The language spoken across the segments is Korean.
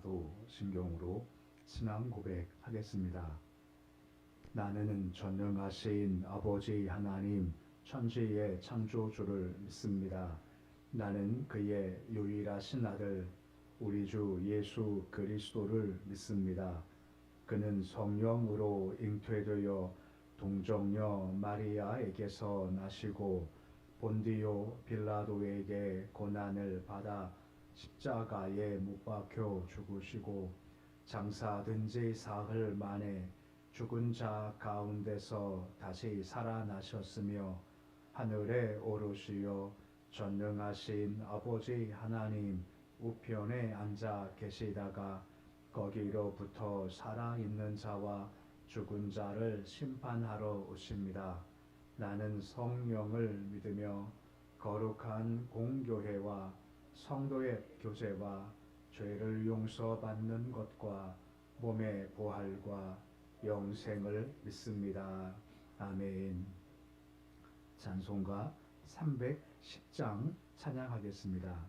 사도신경으로 신앙 고백하겠습니다. 나는 전능하신 아버지 하나님 천지의 창조주를 믿습니다. 나는 그의 유일하신 아들 우리 주 예수 그리스도를 믿습니다. 그는 성령으로 잉태되어 동정녀 마리아에게서 나시고 본디오 빌라도에게 고난을 받아 십자가에 못 박혀 죽으시고 장사된 지 사흘 만에 죽은 자 가운데서 다시 살아나셨으며 하늘에 오르시어 전능하신 아버지 하나님 우편에 앉아 계시다가 거기로부터 살아있는 자와 죽은 자를 심판하러 오십니다. 나는 성령을 믿으며 거룩한 공교회와 성도의 교제와 죄를 용서받는 것과 몸의 부활과 영생을 믿습니다. 아멘. 찬송가 310장 찬양하겠습니다.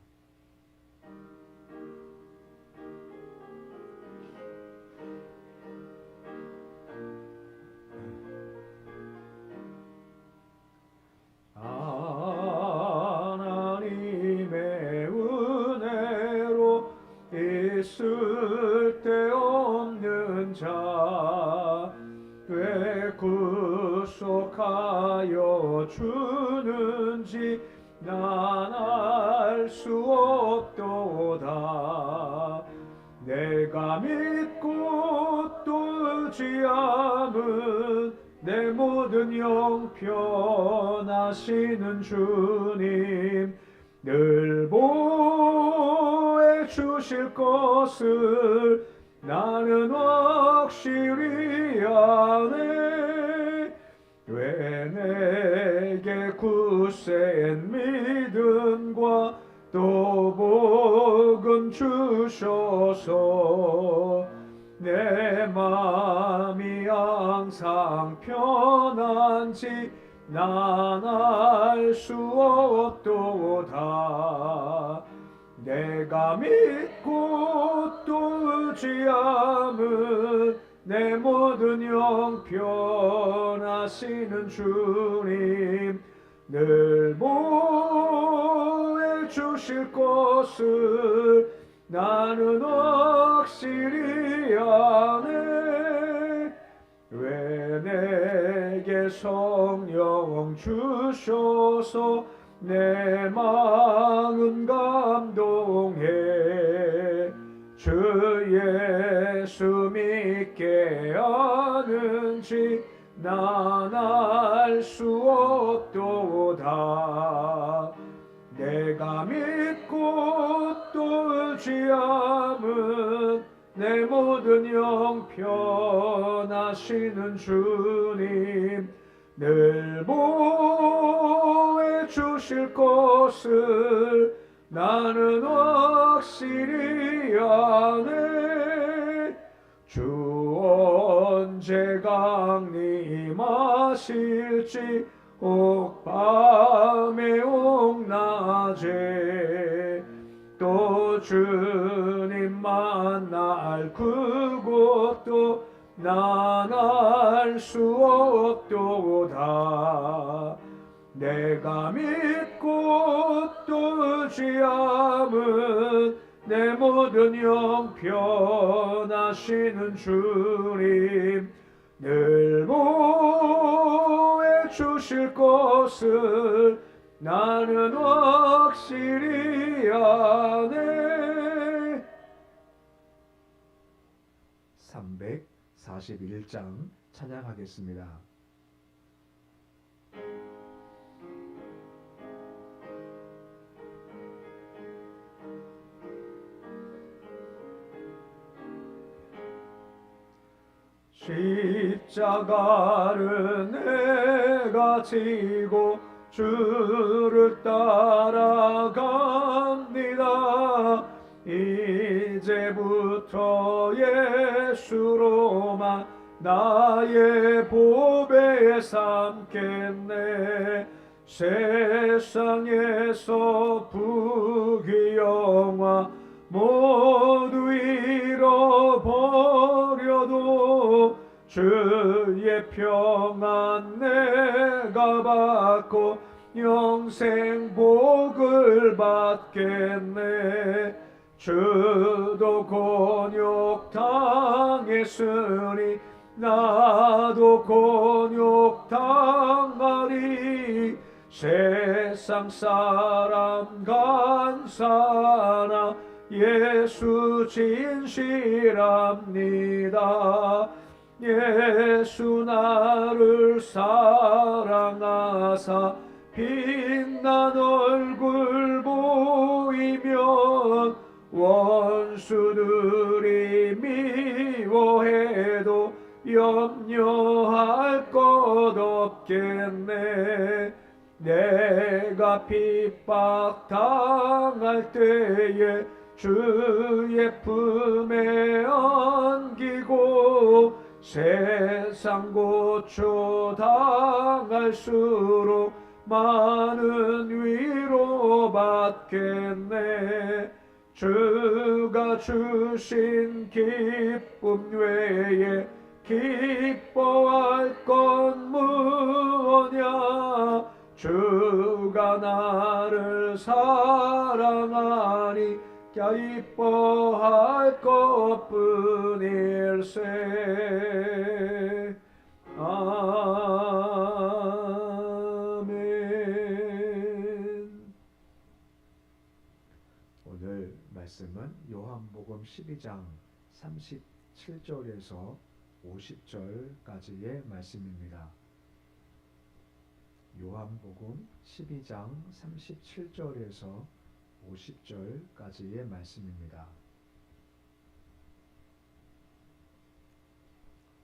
하나님의 은혜로 있을 데 없는 자 왜 구속하여 주는지 난 알 수 없도다. 내가 믿고 또 의지함은 내 모든 형편하시는 주님 늘 보혜 주실 것을 나는 확실히 아네. 왜 내게 굳센 믿음과 또 복음 주셔서 내 마음이 항상 편한지 난 알 수 없도다. 내가 믿고 또 의지함은 내 모든 형편하시는 주님 늘 보혜 주실 것을 나는 확실히 아네. 왜 내게 성령 주셔서 내 마음 감동해 주 예수 믿게 하는지 난 알 수 없도다. 내가 믿고 또 의지함은 내 모든 형편하시는 주님 늘 보혜 주실 것을 나는 확실히 아네. 주 언제 강림하실지 혹 밤에 혹 낮에 또 주님 만날 그곳도 난 알 수 없도다. 내가 믿고 또 의지함은 내 모든 형편하시는 주님 늘 보혜 주실 것을 나는 확실히 아네. 341장 찬양하겠습니다. 십자가를 내가 지고 주를 따라갑니다. 이제부터 예수로만 나의 보배 삼겠네. 세상에서 부귀 영화 모두 주의 평안 내가 받고 영생 복을 받겠네. 주도 곤욕 당했으니 나도 곤욕 당하리. 세상 사람 간사나 예수 진실합니다. 예수 나를 사랑하사 빛난 얼굴 보이면 원수들이 미워해도 염려할 것 없겠네. 내가 핍박 당할 때에 주의 품에 안기고 세상 고초 당할수록 많은 위로 받겠네. 주가 주신 기쁨 외에 기뻐할 건 무엇냐. 주가 나를 사랑하니 기뻐할 것뿐일세. 아멘. 오늘 말씀은 요한복음 12장 37절에서 50절까지의 말씀입니다. 요한복음 12장 37절에서 50절까지의 말씀입니다.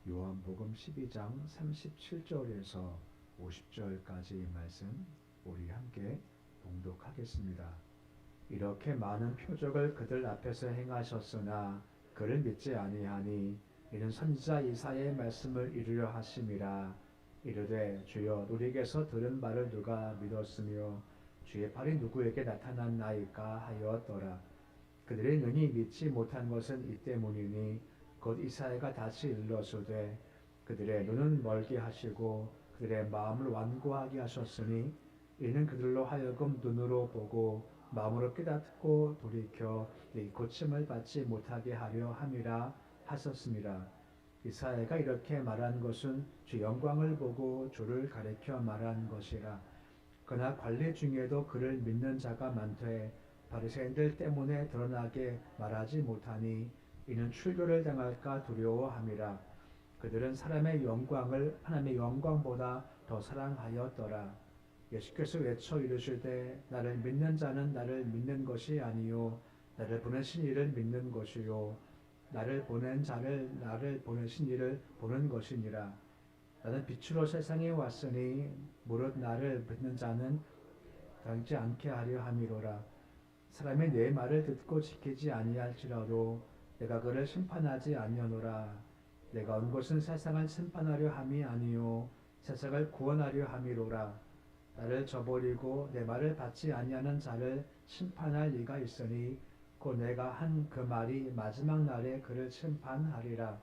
요한복음 12장 37절에서 50절까지의 말씀 우리 함께 봉독하겠습니다. 이렇게 많은 표적을 그들 앞에서 행하셨으나 그를 믿지 아니하니 이는 선지자 이사야의 말씀을 이루려 하심이라. 이르되 주여 우리에게서 들은 말을 누가 믿었으며 주의 팔이 누구에게 나타났나이까 하였더라. 그들이 능히 믿지 못한 것은 이 때문이니 곧 이사야가 다시 일러서되 그들의 눈은 멀게 하시고 그들의 마음을 완고하게 하셨으니 이는 그들로 하여금 눈으로 보고 마음으로 깨닫고 돌이켜 이 고침을 받지 못하게 하려 함이라 하셨습니다. 이사야가 이렇게 말한 것은 주 영광을 보고 주를 가리켜 말한 것이라. 그러나 관리 중에도 그를 믿는 자가 많되 바리새인들 때문에 드러나게 말하지 못하니 이는 출교를 당할까 두려워함이라. 그들은 사람의 영광을 하나님의 영광보다 더 사랑하였더라. 예수께서 외쳐 이르시되 나를 믿는 자는 나를 믿는 것이 아니요 나를 보내신 이를 믿는 것이요 나를 보낸 자를 나를 보내신 이를 보는 것이니라. 나는 빛으로 세상에 왔으니 무릇 나를 믿는 자는 당치 않게 하려 함이로라. 사람이 내 말을 듣고 지키지 아니할지라도 내가 그를 심판하지 아니하노라. 내가 온 것은 세상을 심판하려 함이 아니요 세상을 구원하려 함이로라. 나를 저버리고 내 말을 받지 아니하는 자를 심판할 이가 있으니 곧 내가 한 그 말이 마지막 날에 그를 심판하리라.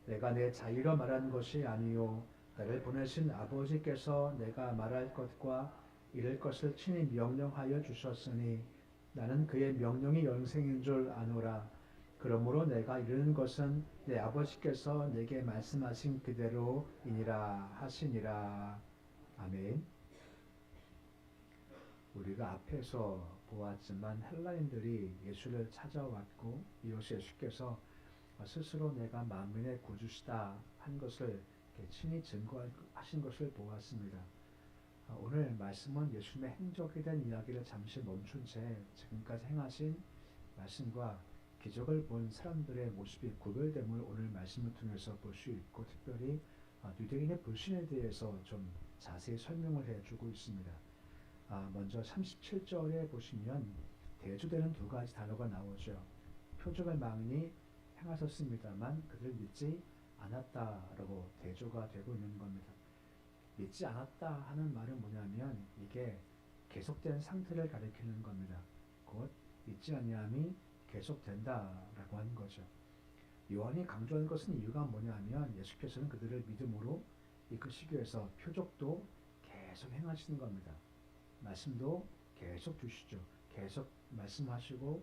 내가 내 자유로 말한 것이 아니요 나를 보내신 아버지께서 내가 말할 것과 이를 것을 친히 명령하여 주셨으니 나는 그의 명령이 영생인 줄 아노라. 그러므로 내가 이르는 것은 내 아버지께서 내게 말씀하신 그대로이니라 하시니라. 아멘. 우리가 앞에서 보았지만 헬라인들이 예수를 찾아왔고 이것이 예수께서 스스로 내가 만민의 구주시다 한 것을 친히 증거하신 것을 보았습니다. 오늘 말씀은 예수님의 행적에 대한 이야기를 잠시 멈춘 채 지금까지 행하신 말씀과 기적을 본 사람들의 모습이 구별됨을 오늘 말씀을 통해서 볼 수 있고 특별히 유대인의 불신에 대해서 좀 자세히 설명을 해주고 있습니다. 먼저 37절에 보시면 대조되는 두 가지 단어가 나오죠. 표적을 많이 행하셨습니다만 그들 믿지 않았다라고 대조가 되고 있는 겁니다. 믿지 않았다 하는 말은 뭐냐면 이게 계속된 상태를 가리키는 겁니다. 곧 믿지 아니함이 계속된다라고 하는 거죠. 요한이 강조하는 것은 이유가 뭐냐면 예수께서는 그들을 믿음으로 이끄시기 위해서 표적도 계속 행하시는 겁니다. 말씀도 계속 주시죠. 계속 말씀하시고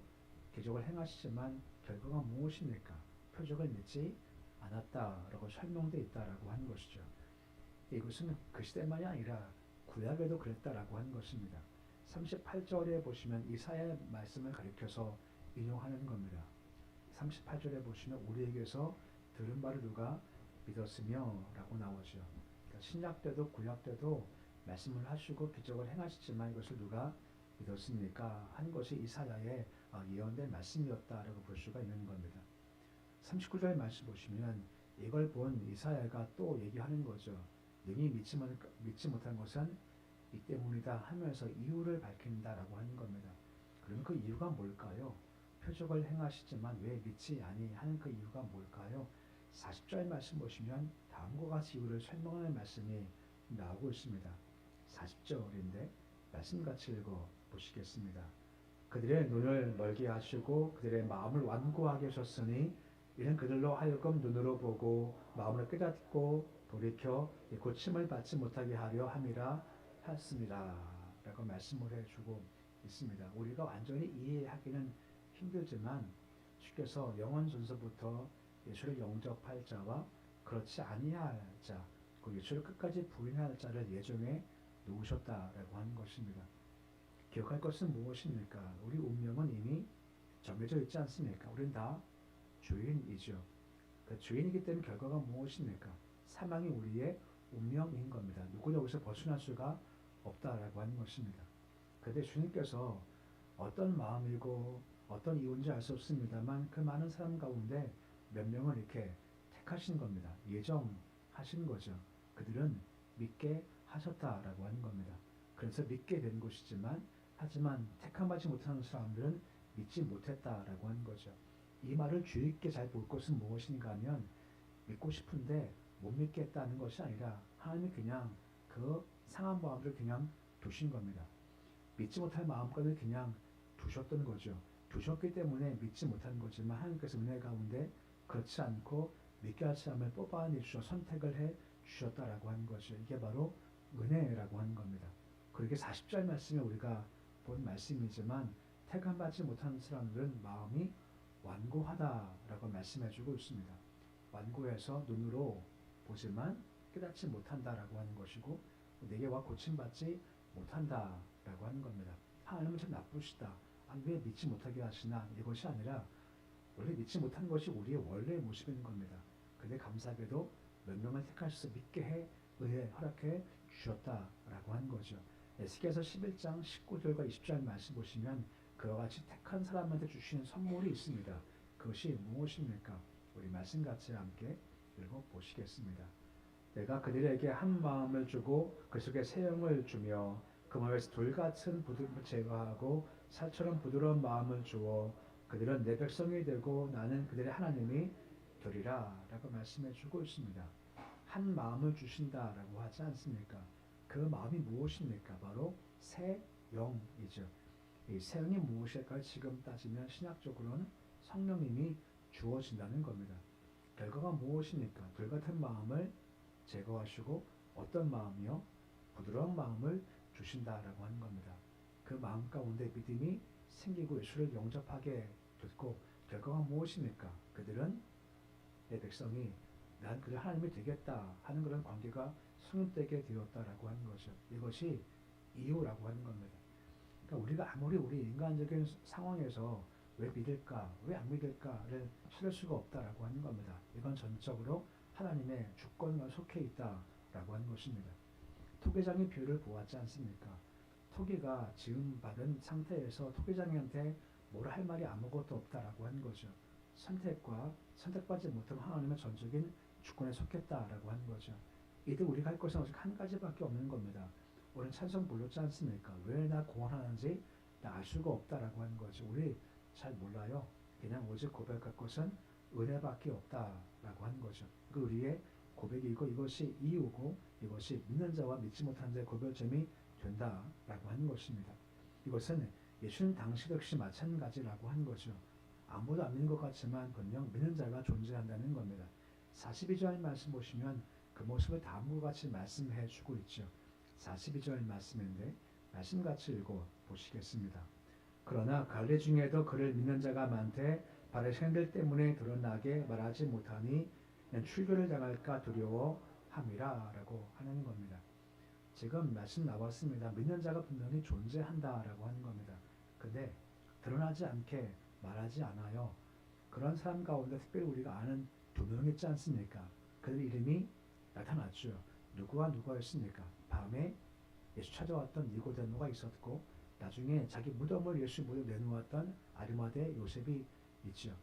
기적을 행하시지만 결과가 무엇입니까? 표적을 믿지 않았다라고 설명되어 있다라고 하는 것이죠. 이것은 그 시대만이 아니라 구약에도 그랬다라고 하는 것입니다. 38절에 보시면 이사야의 말씀을 가리켜서 인용하는 겁니다. 38절에 보시면 우리에게서 들은 바를 누가 믿었으며 라고 나오죠. 그러니까 신약 때도 구약 때도 말씀을 하시고 기적을 행하시지만 이것을 누가 믿었습니까? 한 것이 이사야의 예언된 말씀이었다라고 볼 수가 있는 겁니다. 39절 말씀 보시면 이걸 본 이사야가 또 얘기하는 거죠. 능히 믿지 못한 것은 이 때문이다 하면서 이유를 밝힌다라고 하는 겁니다. 그럼 그 이유가 뭘까요? 표적을 행하시지만 왜 믿지 아니하는 그 이유가 뭘까요? 40절 말씀 보시면 다음과 같이 이유를 설명하는 말씀이 나오고 있습니다. 40절인데 말씀 같이 읽어 보시겠습니다. 그들의 눈을 멀게 하시고 그들의 마음을 완고하게 하셨으니 이는 그들로 하여금 눈으로 보고 마음으로 깨닫고 돌이켜 고침을 받지 못하게 하려 함이라 하였습니다. 라고 말씀을 해주고 있습니다. 우리가 완전히 이해하기는 힘들지만 주께서 영원 전서부터 예수를 영접할 자와 그렇지 아니할 자, 그 예수를 끝까지 부인할 자를 예정해 놓으셨다라고 하는 것입니다. 기억할 것은 무엇입니까? 우리 운명은 이미 정해져 있지 않습니까? 우리는 다 주인이죠. 그 주인이기 때문에 결과가 무엇입니까? 사망이 우리의 운명인 겁니다. 누구도 여기서 벗어날 수가 없다라고 하는 것입니다. 그런데 주님께서 어떤 마음이고 어떤 이유인지 알 수 없습니다만 그 많은 사람 가운데 몇 명을 이렇게 택하신 겁니다. 예정하신 거죠. 그들은 믿게 하셨다라고 하는 겁니다. 그래서 믿게 된 것이지만 하지만 택함받지 못하는 사람들은 믿지 못했다라고 하는 거죠. 이 말을 주의 깊게 잘 볼 것은 무엇인가 하면 믿고 싶은데 못 믿겠다는 것이 아니라 하나님이 그냥 그 상한 마음을 그냥 두신 겁니다. 믿지 못할 마음까지 그냥 두셨던 거죠. 두셨기 때문에 믿지 못한 거지만 하나님께서 은혜 가운데 그렇지 않고 믿게 할 사람을 뽑아내 주셔 선택을 해 주셨다라고 하는 것이 이게 바로 은혜라고 하는 겁니다. 그렇게 40절 말씀에 우리가 본 말씀이지만 택함받지 못한 사람들은 마음이 완고하다라고 말씀해주고 있습니다. 완고해서 눈으로 보지만 깨닫지 못한다라고 하는 것이고 내게 와 고침받지 못한다라고 하는 겁니다. 하나님은 참 나쁘시다. 왜 믿지 못하게 하시나? 이것이 아니라 원래 믿지 못한 것이 우리의 원래 모습인 겁니다. 근데 감사하게도 몇 명을 택하셔서 믿게 해 허락해 주셨다라고 하는 거죠. 에스겔서 11장 19절과 20절 말씀 보시면 그와 같이 택한 사람한테 주시는 선물이 있습니다. 그것이 무엇입니까? 우리 말씀 같이 함께 읽어보시겠습니다. 내가 그들에게 한 마음을 주고 그 속에 새 영을 주며 그 마음에서 돌같은 부드러움을 제거하고 살처럼 부드러운 마음을 주어 그들은 내 백성이 되고 나는 그들의 하나님이 되리라 라고 말씀해 주고 있습니다. 한 마음을 주신다라고 하지 않습니까? 그 마음이 무엇입니까? 바로 새 영이죠. 이 새 영이 무엇일까요? 지금 따지면 신학적으로는 성령님이 주어진다는 겁니다. 결과가 무엇입니까? 돌같은 마음을 제거하시고 어떤 마음이요? 부드러운 마음을 주신다라고 하는 겁니다. 그 마음 가운데 믿음이 생기고 예수를 영접하게 됐고 결과가 무엇입니까? 그들은 내 백성이 난 그들 하나님이 되겠다 하는 그런 관계가 성립되게 되었다라고 하는 거죠. 이것이 이유라고 하는 겁니다. 그러니까 우리가 아무리 우리 인간적인 상황에서 왜 믿을까, 왜 안 믿을까를 실을 수가 없다라고 하는 겁니다. 이건 전적으로 하나님의 주권에 속해 있다라고 하는 것입니다. 토기장의 비유를 보았지 않습니까? 토기가 지음받은 상태에서 토기장이한테 뭐라 할 말이 아무것도 없다라고 하는 거죠. 선택받지 못하면 하나님의 전적인 주권에 속했다라고 하는 거죠. 이때 우리가 할 것은 오직 한 가지밖에 없는 겁니다. 오늘 찬송 불렀지 않습니까? 왜 나 공헌하는지 나 알 수가 없다라고 하는 거죠. 우리 잘 몰라요. 그냥 오직 고백할 것은 은혜밖에 없다라고 하는 거죠. 그 우리의 고백이고 이것이 이유고 이것이 믿는 자와 믿지 못한 자의 고별점이 된다라고 하는 것입니다. 이것은 예수님 당시 역시 마찬가지라고 하는 거죠. 아무도 안 믿는 것 같지만 분명 믿는 자가 존재한다는 겁니다. 42절 말씀 보시면 그 모습을 다음과 같이 말씀해 주고 있죠. 42절 말씀인데 말씀 같이 읽어 보시겠습니다. 그러나 갈대 중에도 그를 믿는 자가 많되 바리새인들 때문에 드러나게 말하지 못하니 출교를 당할까 두려워함이라 라고 하는 겁니다. 지금 말씀 나왔습니다. 믿는 자가 분명히 존재한다라고 하는 겁니다. 근데 드러나지 않게 말하지 않아요. 그런 사람 가운데 특별히 우리가 아는 두 명 있지 않습니까? 그들 이름이 나타났죠. 누구와 누구였습니까? 밤에 예수 찾아왔던 니고데모가 있었고 나중에 자기 무덤을 예수 무덤 내놓았던 아리마대 요셉이 있죠.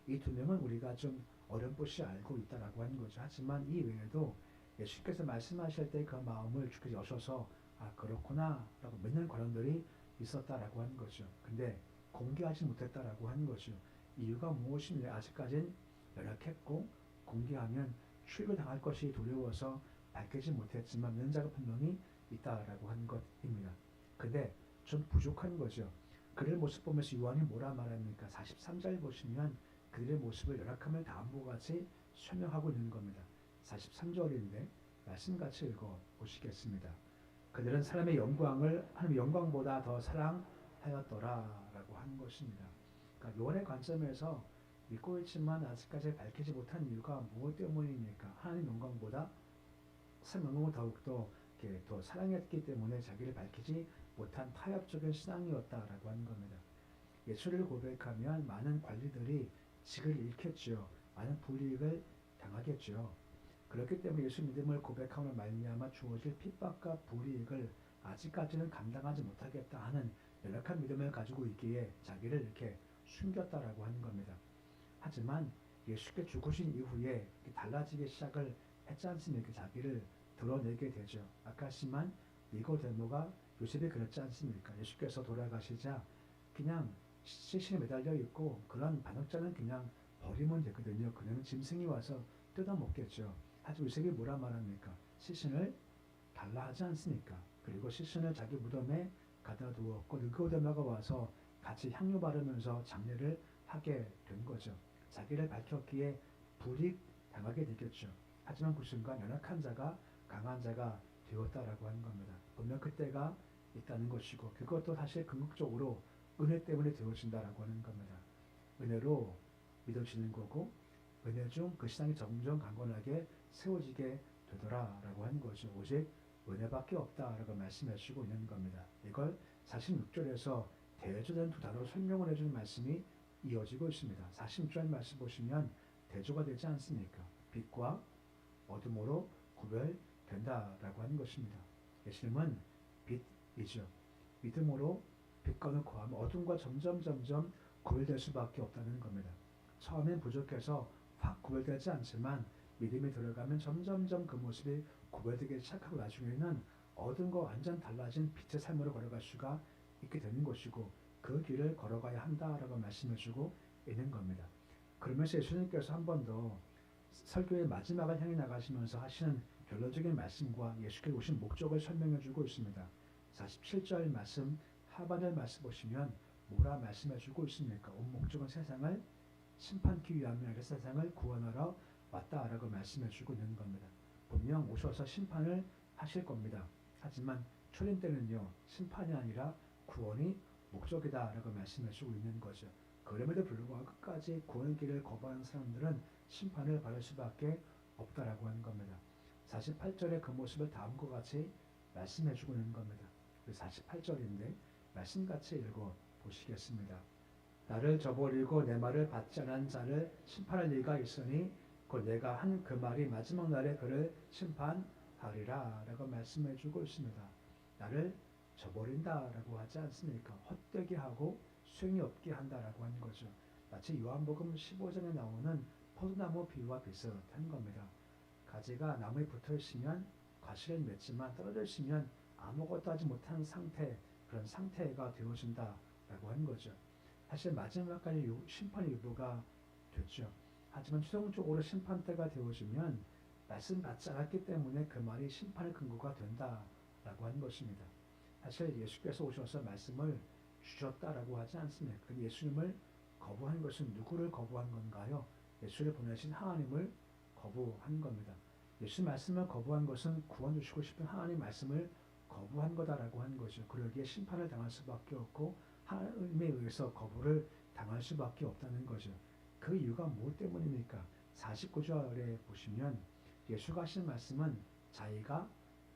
이 두 명은 우리가 좀 어렴풋이 알고 있다라고 하는 거죠. 하지만 이 외에도 예수께서 말씀하실 때 그 마음을 주께서 여셔서 아 그렇구나 라고 믿는 관원들이 있었다라고 하는 거죠. 근데 공개하지 못했다라고 하는 거죠. 이유가 무엇이냐 아직까진 연약했고 공개하면 출교당할 것이 두려워서 밝히지 못했지만 믿는 자가 분명히 있다라고 하는 것입니다. 근데 좀 부족한 거죠. 그들의 모습 보면서 요한이 뭐라 말합니까? 43절 보시면 그들의 모습을 연약함을 다음과 같이 설명하고 있는 겁니다. 43절인데 말씀같이 읽어 보시겠습니다. 그들은 사람의 영광을 하나님의 영광보다 더 사랑하였더라라고 하는 것입니다. 그러니까 요한의 관점에서 믿고 있지만 아직까지 밝히지 못한 이유가 무엇 때문입니까? 하나님 영광보다 참 영광을 더욱더 더 사랑했기 때문에 자기를 밝히지 못한 타협적인 신앙이었다라고 하는 겁니다. 예수를 고백하면 많은 관리들이 직을 잃겠죠. 많은 불이익을 당하겠죠. 그렇기 때문에 예수 믿음을 고백함으로 말미암아 주어질 핍박과 불이익을 아직까지는 감당하지 못하겠다 하는 연약한 믿음을 가지고 있기에 자기를 이렇게 숨겼다라고 하는 겁니다. 하지만 예수께 죽으신 이후에 달라지기 시작을 했지 않습니까? 자기를 드러내게 되죠. 아까 심한 니고데모가 요셉이 그랬지 않습니까? 예수께서 돌아가시자 그냥 시신에 매달려 있고 그런 반역자는 그냥 버리면 되거든요. 그냥 짐승이 와서 뜯어먹겠죠. 하지만 요셉이 뭐라 말합니까? 시신을 달라 하지 않습니까? 그리고 시신을 자기 무덤에 가다 두었고 니고데모가 와서 같이 향유 바르면서 장례를 하게 된 거죠. 자기를 밝혔기에 불이익 당하게 되겠죠. 하지만 그 순간 연약한 자가 강한 자가 되었다라고 하는 겁니다. 분명 그때가 있다는 것이고 그것도 사실 궁극적으로 은혜 때문에 되어진다라고 하는 겁니다. 은혜로 믿어지는 거고 은혜 중 그 신앙이 점점 강건하게 세워지게 되더라라고 하는 거죠. 오직 은혜밖에 없다라고 말씀해 주시고 있는 겁니다. 이걸 46절에서 대조된 두 단어로 설명을 해주는 말씀이 이어지고 있습니다. 46절 말씀 보시면 대조가 되지 않습니까? 빛과 어둠으로 구별된다라고 하는 것입니다. 예수님은 빛이죠. 믿음으로 빛과는 거하면 어둠과 점점 구별될 수밖에 없다는 겁니다. 처음엔 부족해서 확 구별되지 않지만 믿음이 들어가면 점점 그 모습이 구별되기 시작하고 나중에는 어둠과 완전 달라진 빛의 삶으로 걸어갈 수가 있게 되는 것이고 그 길을 걸어가야 한다라고 말씀해주고 있는 겁니다. 그러면서 예수님께서 한 번 더 설교의 마지막을 향해 나가시면서 하시는 결론적인 말씀과 예수께서 오신 목적을 설명해주고 있습니다. 47절 말씀 하반절 말씀 보시면 뭐라 말씀해주고 있습니까? 온 목적은 세상을 심판하기 위함이라 세상을 구원하러 왔다라고 말씀해주고 있는 겁니다. 분명 오셔서 심판을 하실 겁니다. 하지만 초림 때는요 심판이 아니라 구원이 목적이다라고 말씀해주고 있는 거죠. 그럼에도 불구하고 끝까지 구원의 길을 거부하는 사람들은 심판을 받을 수밖에 없다라고 하는 겁니다. 48절의 그 모습을 다음과 같이 말씀해주고 있는 겁니다. 48절인데 말씀같이 읽어 보시겠습니다. 나를 저버리고 내 말을 받지 않은 자를 심판할 리가 있으니 곧 내가 한 그 말이 마지막 날에 그를 심판하리라 라고 말씀해주고 있습니다. 나를 저버린다라고 하지 않습니까? 헛되게 하고 수용이 없게 한다라고 하는 거죠. 마치 요한복음 15장에 나오는 포도나무 비유와 비슷한 겁니다. 가지가 나무에 붙어 있으면 과실을 맺지만 떨어져 있으면 아무것도 하지 못한 상태, 그런 상태가 되어진다라고 하는 거죠. 사실 마지막까지 심판의 유보가 됐죠. 하지만 최종적으로 심판 때가 되어지면 말씀 받지 않았기 때문에 그 말이 심판의 근거가 된다라고 하는 것입니다. 사실 예수께서 오셔서 말씀을 주셨다라고 하지 않습니까? 예수님을 거부한 것은 누구를 거부한 건가요? 예수를 보내신 하나님을 거부한 겁니다. 예수 말씀을 거부한 것은 구원 주시고 싶은 하나님 말씀을 거부한 거다라고 한 거죠. 그러기에 심판을 당할 수밖에 없고 하나님에 의해서 거부를 당할 수밖에 없다는 거죠. 그 이유가 무엇 때문입니까? 49절에 보시면 예수가 하신 말씀은 자의가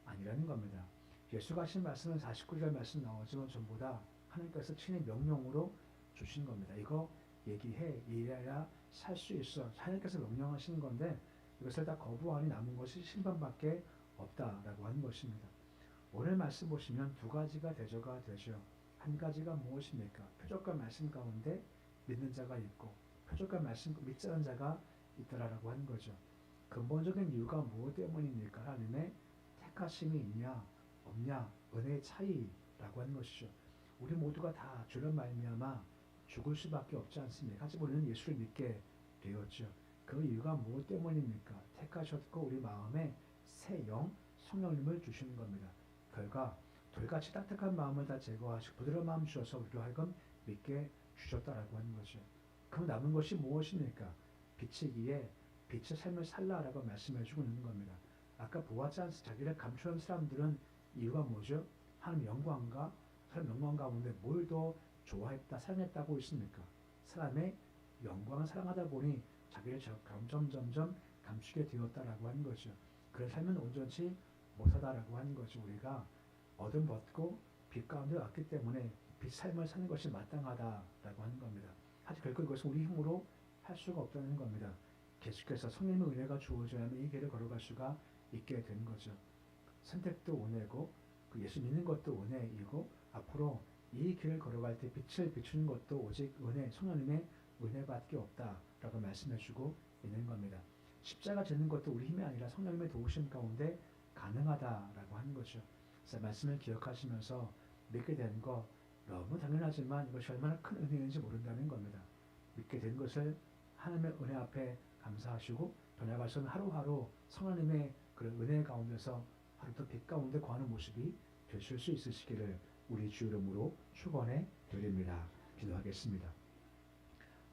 아니라는 겁니다. 예수가 하신 말씀은 49절 말씀 나오지만 전부 다 하나님께서 친히 명령으로 주신 겁니다. 이거 얘기해 이래야 살 수 있어. 하나님께서 명령하시는 건데 이것을 다 거부하니 남은 것이 심판밖에 없다라고 하는 것입니다. 오늘 말씀 보시면 두 가지가 대조가 되죠. 한 가지가 무엇입니까? 표적과 말씀 가운데 믿는 자가 있고 표적과 말씀 믿지 않은 자가 있더라라고 하는 거죠. 근본적인 이유가 무엇 때문입니까? 하나님의 택하심이 있냐 없냐 은혜의 차이라고 하는 것이죠. 우리 모두가 다 죄로 말미암아 죽을 수밖에 없지 않습니까? 하지만 우리는 예수를 믿게 되었죠. 그 이유가 무엇 때문입니까? 택하셨고 우리 마음에 새 영 성령님을 주시는 겁니다. 결과 돌같이 딱딱한 마음을 다 제거하시고 부드러운 마음 주셔서 우리로 하여금 믿게 주셨다라고 하는 거죠. 그럼 남은 것이 무엇입니까? 빛이기에 빛의 삶을 살라라고 말씀해주고 있는 겁니다. 아까 보았지 않습니까? 자기를 감추는 사람들은 이유가 뭐죠? 하나님 영광과 사람 영광 가운데 뭘 더 좋아했다, 사랑했다고 있습니까? 사람의 영광을 사랑하다 보니 자기를 점점 감추게 되었다라고 하는 거죠. 그런 삶은 온전치 못하다라고 하는 거죠. 우리가 어둠 벗고 빛 가운데 왔기 때문에 빛 삶을 사는 것이 마땅하다라고 하는 겁니다. 하지만 결국 이것은 우리 힘으로 할 수가 없다는 겁니다. 계속해서 성령의 은혜가 주어져야만 이 길을 걸어갈 수가 있게 되는 거죠. 선택도 은혜고 그 예수 믿는 것도 은혜이고 앞으로 이 길을 걸어갈 때 빛을 비추는 것도 오직 은혜, 성령님의 은혜밖에 없다라고 말씀해주고 있는 겁니다. 십자가 지는 것도 우리 힘이 아니라 성령님의 도우심 가운데 가능하다라고 하는 거죠. 그래서 말씀을 기억하시면서 믿게 된 것 너무 당연하지만 이것이 얼마나 큰 은혜인지 모른다는 겁니다. 믿게 된 것을 하나님의 은혜 앞에 감사하시고 더 나아가서는 하루하루 성령님의 그런 은혜 가운데서 하루 더 빛 가운데 거하는 모습이 되실 수 있으시기를 우리 주 이름으로 축원해 드립니다. 기도하겠습니다.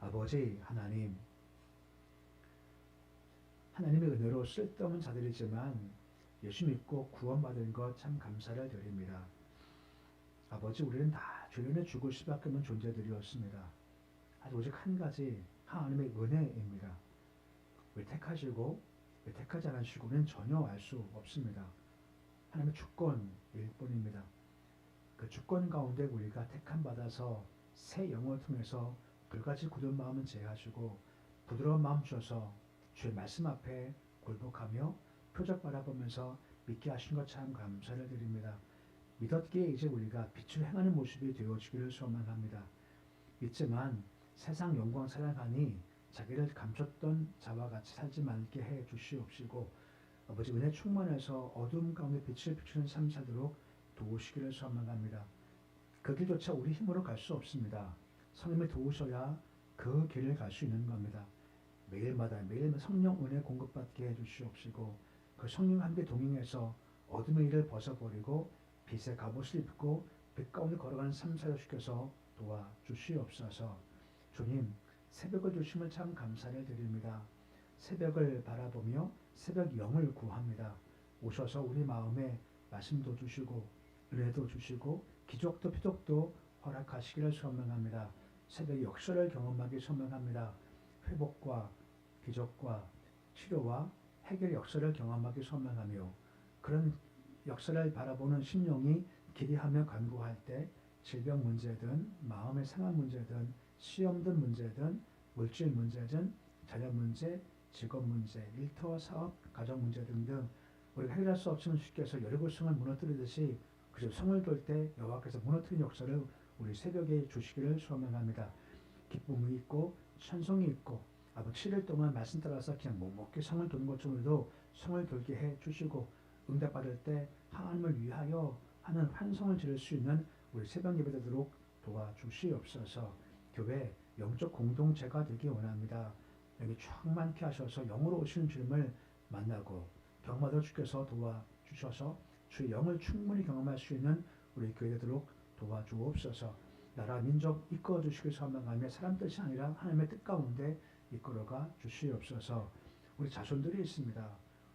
아버지 하나님, 하나님의 은혜로 쓸데없는 자들이지만 예수 믿고 구원받은 것 참 감사를 드립니다. 아버지 우리는 다 죄인에 죽을 수밖에 없는 존재들이었습니다. 아주 오직 한 가지 하나님의 은혜입니다. 왜 택하시고 왜 택하지 않으시고는 전혀 알 수 없습니다. 하나님의 주권일 뿐입니다. 그 주권 가운데 우리가 택함 받아서 새 영을 통해서 불같이 굳은 마음은 제하시고 부드러운 마음 주셔서 주의 말씀 앞에 굴복하며 표적 바라보면서 믿게 하신 것 참 감사를 드립니다. 믿었기에 이제 우리가 빛을 행하는 모습이 되어주기를 소망합니다. 믿지만 세상 영광 사랑하니 자기를 감췄던 자와 같이 살지 말게 해 주시옵시고 아버지 은혜 충만해서 어둠 가운데 빛을 비추는 삶 살도록 도우시기를 소망합니다. 그 길조차 우리 힘으로 갈 수 없습니다. 성령이 도우셔야 그 길을 갈 수 있는 겁니다. 매일마다 매일 성령 은혜 공급받게 해주시옵시고 그 성령과 함께 동행해서 어둠의 일을 벗어버리고 빛의 갑옷을 입고 빛 가운데 걸어가는 삶 살려주셔서 도와주시옵소서. 주님 새벽을 주심을 참 감사를 드립니다. 새벽을 바라보며 새벽 영을 구합니다. 오셔서 우리 마음에 말씀도 주시고 은혜도 주시고 기적도 표적도 허락하시기를 소망합니다. 새벽 역설을 경험하기 소망합니다. 회복과 기적과 치료와 해결 역설을 경험하기 소망하며 그런 역설을 바라보는 심령이 기대하며 간구할 때 질병 문제든 마음의 상한 문제든 시험든 문제든 물질 문제든 자녀 문제, 직업 문제, 일터, 사업, 가정 문제 등등 우리가 해결할 수 없으면 주께서 여리고성을 무너뜨리듯이 그저 성을 돌 때 여호와께서 무너뜨린 역사를 우리 새벽에 주시기를 소망합니다. 기쁨이 있고 찬송이 있고 아버지 7일 동안 말씀 따라서 그냥 묵묵히 성을 도는 것처럼도 성을 돌게 해 주시고 응답받을 때 하나님을 위하여 하는 환성을 지를 수 있는 우리 새벽 예배 되도록 도와주시옵소서. 교회 영적 공동체가 되기 원합니다. 여기 충만케 하셔서 영으로 오시는 주님을 만나고 경험하도록 주께서 도와주셔서 주의 영을 충분히 경험할 수 있는 우리 교회 되도록 도와주옵소서. 나라 민족 이끌어 주시기 소망하며 사람 뜻이 아니라 하나님의 뜻 가운데 이끌어가 주시옵소서. 우리 자손들이 있습니다.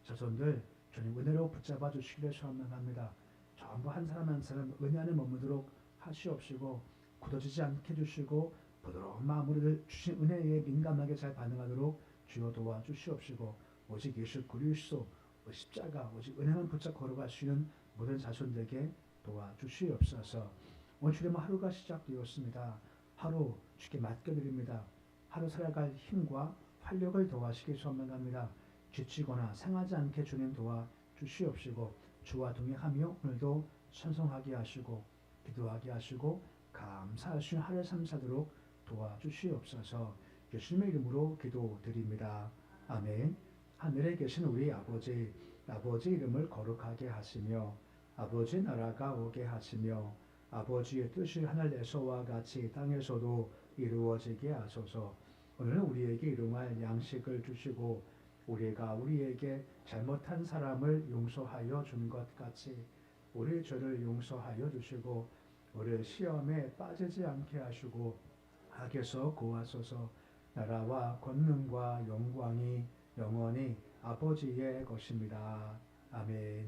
자손들 주님 은혜로 붙잡아 주시기를 소망합니다. 전부 한 사람 한 사람 은혜 안에 머무도록 하시옵시고 굳어지지 않게 해주시고 부드러운 마음으로 주신 은혜에 민감하게 잘 반응하도록 주여 도와주시옵시고 오직 예수 그리스도 십자가 오직 은혜만 붙잡고 걸어가시는 모든 자손들에게 도와주시옵소서. 오늘 주님 하루가 시작되었습니다. 하루 주께 맡겨드립니다. 하루 살아갈 힘과 활력을 더하시기 소망합니다. 지치거나 상하지 않게 주님 도와주시옵시고 주와 동행하며 오늘도 찬송하게 하시고 기도하게 하시고 감사하신 하루 삼사도록 도와주시옵소서. 예수님의 이름으로 기도드립니다. 아멘. 하늘에 계신 우리 아버지 이름을 거룩하게 하시며 아버지 나라가 오게 하시며 아버지의 뜻이 하늘에서와 같이 땅에서도 이루어지게 하소서. 오늘 우리에게 일용할 양식을 주시고 우리가 우리에게 잘못한 사람을 용서하여 준 것 같이 우리 죄를 용서하여 주시고 우리 시험에 빠지지 않게 하시고 악에서 구하소서. 나라와 권능과 영광이 영원히 아버지의 것입니다. 아멘.